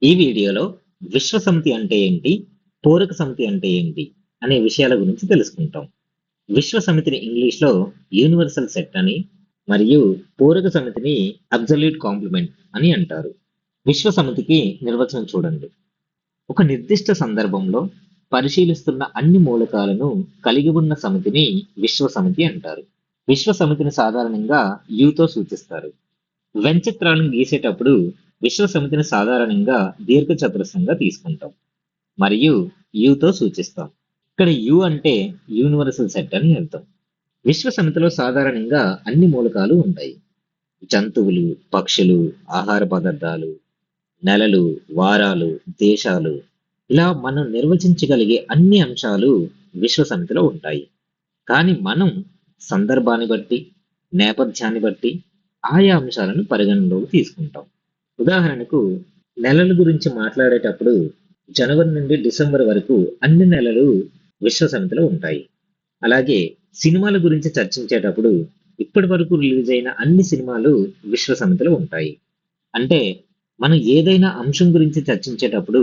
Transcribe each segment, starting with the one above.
ఈ వీడియోలో విశ్వసమితి అంటే ఏంటి, పూరక సమితి అంటే ఏంటి అనే విషయాల గురించి తెలుసుకుంటాం. విశ్వసమితిని ఇంగ్లీష్లో యూనివర్సల్ సెట్ అని, మరియు పూరక సమితిని అబ్సల్యూట్ కాంప్లిమెంట్ అని అంటారు. విశ్వసమితికి నిర్వచనం చూడండి. ఒక నిర్దిష్ట సందర్భంలో పరిశీలిస్తున్న అన్ని మూలకాలను కలిగి ఉన్న సమితిని విశ్వసమితి అంటారు. విశ్వసమితిని సాధారణంగా యూతో సూచిస్తారు. వెంచిత్రాలను గీసేటప్పుడు విశ్వసమితిని సాధారణంగా దీర్ఘచతురస్రంగా తీసుకుంటాం మరియు యూతో సూచిస్తాం. ఇక్కడ యు అంటే యూనివర్సల్ సెట్ అని అర్థం. విశ్వసమితిలో సాధారణంగా అన్ని మూలకాలు ఉంటాయి. జంతువులు, పక్షులు, ఆహార పదార్థాలు, నెలలు, వారాలు, దేశాలు, ఇలా మనం నిర్వచించగలిగే అన్ని అంశాలు విశ్వసమితిలో ఉంటాయి. కానీ మనం సందర్భాన్ని బట్టి, నేపథ్యాన్ని బట్టి ఆయా అంశాలను పరిగణనలోకి తీసుకుంటాం. ఉదాహరణకు, నెలల గురించి మాట్లాడేటప్పుడు జనవరి నుండి డిసెంబర్ వరకు అన్ని నెలలు విశ్వసమితిలో ఉంటాయి. అలాగే సినిమాల గురించి చర్చించేటప్పుడు ఇప్పటి వరకు రిలీజ్ అయిన అన్ని సినిమాలు విశ్వసమితిలో ఉంటాయి. అంటే మనం ఏదైనా అంశం గురించి చర్చించేటప్పుడు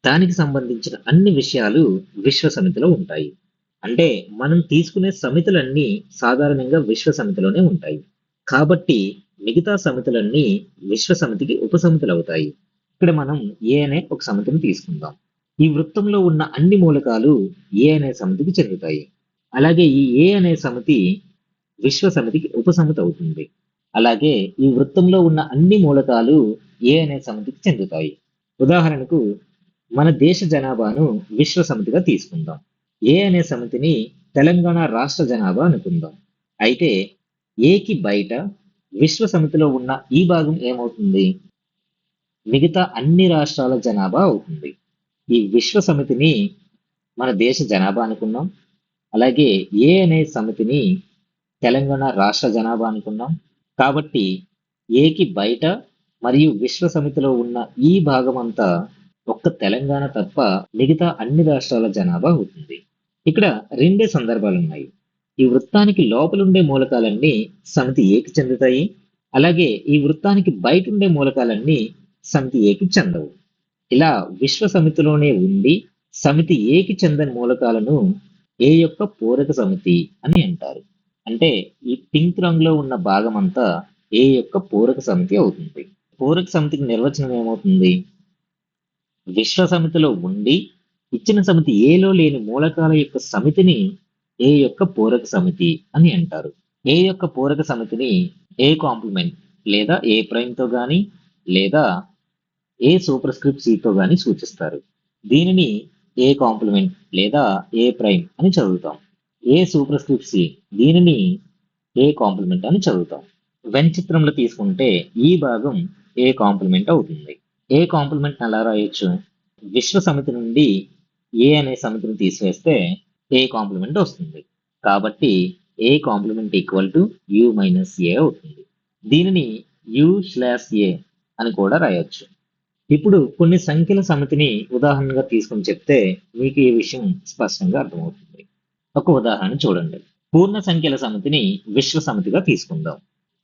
దానికి సంబంధించిన అన్ని విషయాలు విశ్వసమితిలో ఉంటాయి. అంటే మనం తీసుకునే సమితులన్నీ సాధారణంగా విశ్వసమితిలోనే ఉంటాయి. కాబట్టి మిగతా సమితులన్నీ విశ్వసమితికి ఉపసమితులు అవుతాయి. ఇక్కడ మనం ఏ అనే ఒక సమితిని తీసుకుందాం. ఈ వృత్తంలో ఉన్న అన్ని మూలకాలు ఏ అనే సమితికి చెందుతాయి. అలాగే ఈ ఏ అనే సమితి విశ్వసమితికి ఉపసమితి అవుతుంది. అలాగే ఈ వృత్తంలో ఉన్న అన్ని మూలకాలు ఏ అనే సమితికి చెందుతాయి. ఉదాహరణకు, మన దేశ జనాభాను విశ్వసమితిగా తీసుకుందాం. ఏ అనే సమితిని తెలంగాణ రాష్ట్ర జనాభా అనుకుందాం. అయితే ఏకి బయట విశ్వసమితిలో ఉన్న ఈ భాగం ఏమవుతుంది? మిగతా అన్ని రాష్ట్రాల జనాభా అవుతుంది. ఈ విశ్వసమితిని మన దేశ జనాభా అనుకున్నాం. అలాగే ఏ అనే సమితిని తెలంగాణ రాష్ట్ర జనాభా అనుకున్నాం. కాబట్టి ఏకి బయట మరియు విశ్వసమితిలో ఉన్న ఈ భాగం అంతా ఒక్క తెలంగాణ తప్ప మిగతా అన్ని రాష్ట్రాల జనాభా అవుతుంది. ఇక్కడ రెండే సందర్భాలు ఉన్నాయి. ఈ వృత్తానికి లోపలుండే మూలకాలన్నీ సమితి ఏకి చెందుతాయి. అలాగే ఈ వృత్తానికి బయట ఉండే మూలకాలన్నీ సమితి ఏకి చెందవు. ఇలా విశ్వసమితిలోనే ఉండి సమితి ఏకి చెందని మూలకాలను ఏ యొక్క పూరక సమితి అని అంటారు. అంటే ఈ పింక్ రంగులో ఉన్న భాగం అంతా ఏ యొక్క పూరక సమితి అవుతుంది. పూరక సమితికి నిర్వచనం ఏమవుతుంది? విశ్వసమితిలో ఉండి ఇచ్చిన సమితి ఏలో లేని మూలకాల యొక్క సమితిని ఏ యొక్క పూరక సమితి అని అంటారు. ఏ యొక్క పూరక సమితిని ఏ కాంప్లిమెంట్ లేదా ఏ ప్రైమ్ తో గాని లేదా ఏ సూపర్ స్క్రిప్ట్ సి తో గాని సూచిస్తారు. దీనిని ఏ కాంప్లిమెంట్ లేదా ఏ ప్రైమ్ అని చదువుతాం. ఏ సూపర్ స్క్రిప్ట్ సి దీనిని ఏ కాంప్లిమెంట్ అని చదువుతాం. వెన్ చిత్రంలో తీసుకుంటే ఈ భాగం ఏ కాంప్లిమెంట్ అవుతుంది. ఏ కాంప్లిమెంట్ అలా రాయొచ్చు? విశ్వ సమితి నుండి ఏ అనే సమితిని తీసివేస్తే ఏ కాంప్లిమెంట్ వస్తుంది. కాబట్టి A complement equal to U minus A అవుతుంది. దీనిని యు స్లాష్ ఏ అని కూడా రాయొచ్చు. ఇప్పుడు కొన్ని సంఖ్యల సమితిని ఉదాహరణగా తీసుకొని చెప్తే మీకు ఈ విషయం స్పష్టంగా అర్థమవుతుంది. ఒక ఉదాహరణ చూడండి. పూర్ణ సంఖ్యల సమితిని విశ్వ సమితిగా తీసుకుందాం.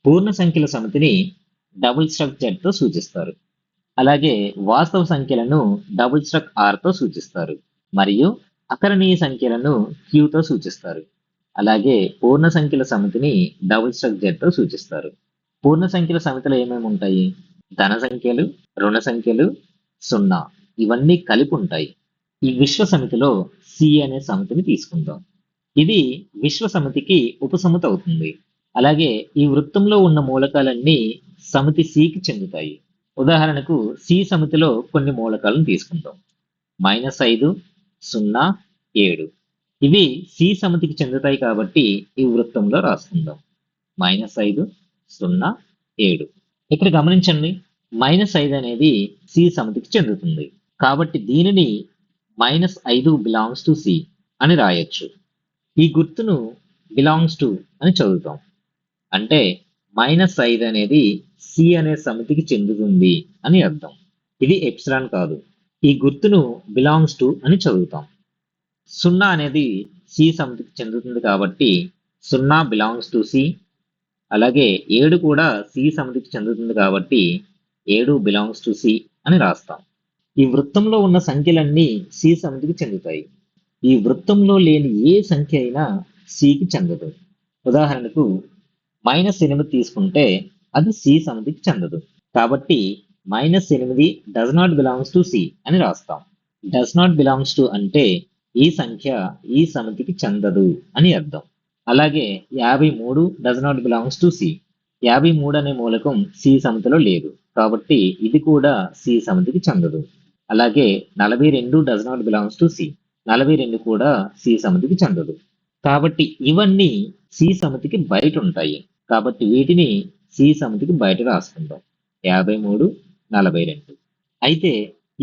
పూర్ణ సంఖ్యల సమితిని డబుల్ స్ట్రక్ జెడ్ తో సూచిస్తారు. అలాగే వాస్తవ సంఖ్యలను డబుల్ స్ట్రక్ ఆర్ తో సూచిస్తారు మరియు అకరణీయ సంఖ్యలను క్యూ తో సూచిస్తారు. అలాగే పూర్ణ సంఖ్యల సమితిని డబుల్ స్ట్రక్ జెడ్ తో సూచిస్తారు. పూర్ణ సంఖ్యల సమితిలో ఏమేమి ఉంటాయి? ధన సంఖ్యలు, రుణ సంఖ్యలు, సున్నా, ఇవన్నీ కలిపి ఉంటాయి. ఈ విశ్వ సమితిలో సి అనే సమితిని తీసుకుందాం. ఇది విశ్వ సమితికి ఉపసమితి అవుతుంది. అలాగే ఈ వృత్తంలో ఉన్న మూలకాలన్నీ సమితి సికి చెందుతాయి. ఉదాహరణకు సి సమితిలో కొన్ని మూలకాలను తీసుకుందాం. -5, 0, 7. ఇవి సి సమితికి చెందుతాయి కాబట్టి ఈ వృత్తంలో రాసుకుందాం. -5, 0, 7. ఇక్కడ గమనించండి, -5 అనేది సి సమితికి చెందుతుంది. కాబట్టి దీనిని -5 బిలాంగ్స్ టు సి అని రాయొచ్చు. ఈ గుర్తును బిలాంగ్స్ టు అని చదువుతాం. అంటే -5 అనేది సి అనే సమితికి చెందుతుంది అని అర్థం. ఇది ఎప్సిలాన్ కాదు. ఈ గుర్తును బిలాంగ్స్ టు అని చదువుతాం. 0 అనేది సి సమితికి చెందుతుంది కాబట్టి 0 బిలాంగ్స్ టు సి. అలాగే 7 కూడా సి సమితికి చెందుతుంది కాబట్టి 7 బిలాంగ్స్ టు సి అని రాస్తాం. ఈ వృత్తంలో ఉన్న సంఖ్యలన్నీ సి సమితికి చెందుతాయి. ఈ వృత్తంలో లేని ఏ సంఖ్య అయినా సికి చెందదు. ఉదాహరణకు -8 తీసుకుంటే అది సి సమితికి చెందదు. కాబట్టి -8 does not belongs to C అని రాస్తాం. డస్ నాట్ బిలాంగ్స్ టు అంటే ఈ సంఖ్య ఈ సమితికి చెందదు అని అర్థం. అలాగే 53 does not belongs to C. 53 అనే మూలకం సి సమితిలో లేదు. కాబట్టి ఇది కూడా సి సమితికి చెందదు. అలాగే 42 does not belongs to C. 42 కూడా సి సమితికి చెందదు. కాబట్టి ఇవన్నీ సి సమితికి బయట ఉంటాయి. కాబట్టి వీటిని సి సమితికి బయట రాసుకుందాం. 53, 42. అయితే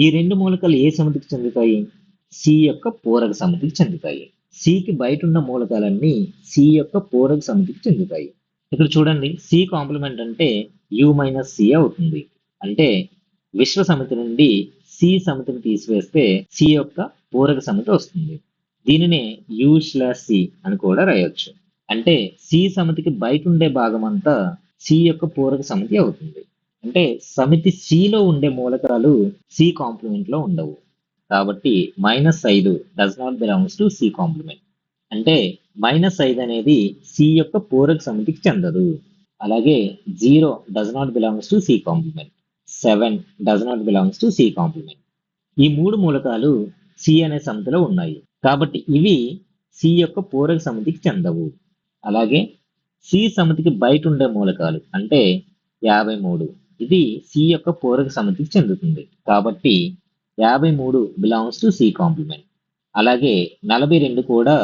ఈ రెండు మూలకాలు ఏ సమితికి చెందుతాయి? సి యొక్క పూరక సమితికి చెందుతాయి. సికి బయట ఉన్న మూలకాలన్నీ సి యొక్క పూరక సమితికి చెందుతాయి. ఇక్కడ చూడండి, సి కాంప్లిమెంట్ అంటే యు మైనస్ సి అవుతుంది. అంటే విశ్వ సమితి నుండి సి సమితిని తీసివేస్తే సి యొక్క పూరక సమితి వస్తుంది. దీనినే యు/సి అని కూడా రాయొచ్చు. అంటే సి సమితికి బయట ఉండే భాగం అంతా సి యొక్క పూరక సమితి అవుతుంది. అంటే సమితి సిలో ఉండే మూలకాలు సి కాంప్లిమెంట్ లో ఉండవు. కాబట్టి -5 does not belongs to C complement. అంటే -5 అనేది సి యొక్క పూరక సమితికి చెందదు. అలాగే 0 does not belongs to C complement. 7 does not belongs to C complement. ఈ మూడు మూలకాలు సి అనే సమితిలో ఉన్నాయి. కాబట్టి ఇవి సి యొక్క పూరక సమితికి చెందవు. అలాగే సి సమితికి బయట ఉండే మూలకాలు అంటే 53, ఇది సి యొక్క పూరక సమితికి చెందుతుంది. కాబట్టి 53 బిలాంగ్స్ టు సి కాంప్లిమెంట్. అలాగే 42 కూడా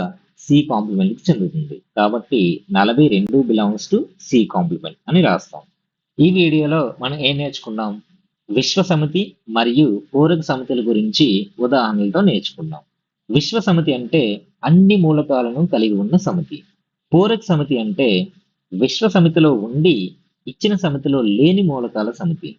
సి కాంప్లిమెంట్ కి చెందుతుంది. కాబట్టి 42 బిలాంగ్స్ టు సి కాంప్లిమెంట్ అని రాస్తాం. ఈ వీడియోలో మనం ఏం నేర్చుకున్నాం? విశ్వ సమితి మరియు పూరక సమితుల గురించి ఉదాహరణలతో నేర్చుకున్నాం. విశ్వ సమితి అంటే అన్ని మూలకాలను కలిగి ఉన్న సమితి. పూరక సమితి అంటే విశ్వ సమితిలో ఉండి ఇచ్చిన సమితిలో లేని మూలకాల సమితి.